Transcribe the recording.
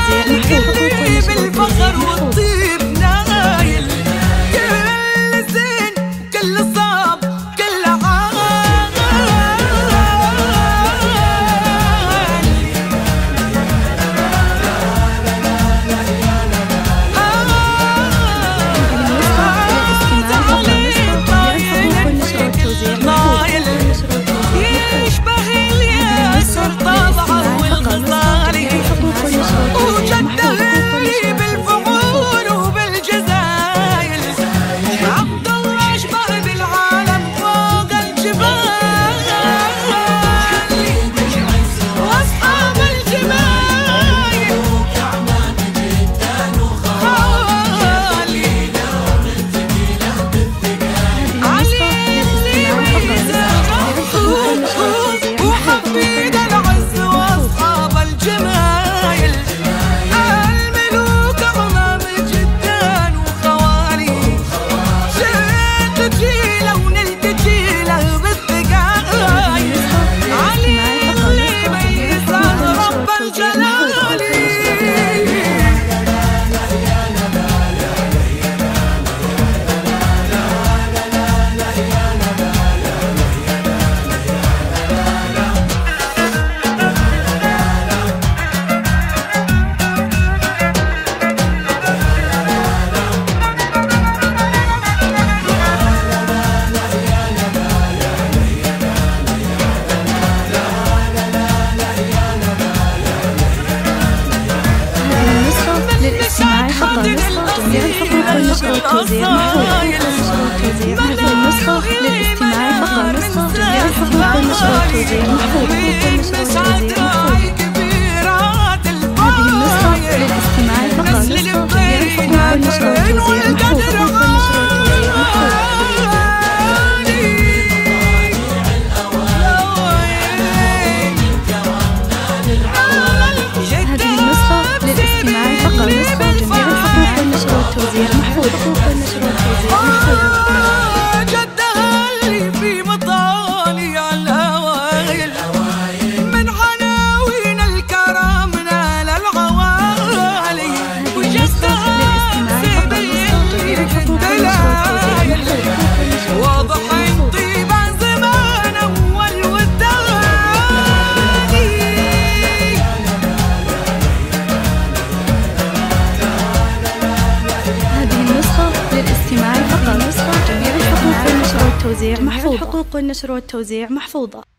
والتوزيع محفوظ. بالفخر والطيب نايل كل زين كل صعب كل عال نايل يشبه الياسر طبعه والغزالي وجده اللي بالفعول وبالجزايل عبد الله اشبه بالعالم فوق الجبال واصحاب الجمايل خالي علي اللي وحفيد العز واصحاب الجمايل الملوك عمام جدان وخوالي شئت جيله ونلت جيله بالثقايل علي اللي ميزان رب الجلال للاستماع فقط. جميع الحقوق والنشر والتوزيع محفوظة. النسخة للاستماع فقط. جميع الحقوق والنشر والتوزيع محفوظة. هذه النسخة للاستماع فقط. جميع الحقوق والنشر والتوزيع محفوظة. جدها اللي في مطالي الهوايل من عناوين الكرم نال العوالي وجدها سبيل الدلايل واضح طيبة زمان أول والثاني. هذه النسخة للاستماع فقط. جميع الحقوق والنشر والتوزيع محفوظة. الحقوق والنشر والتوزيع محفوظة.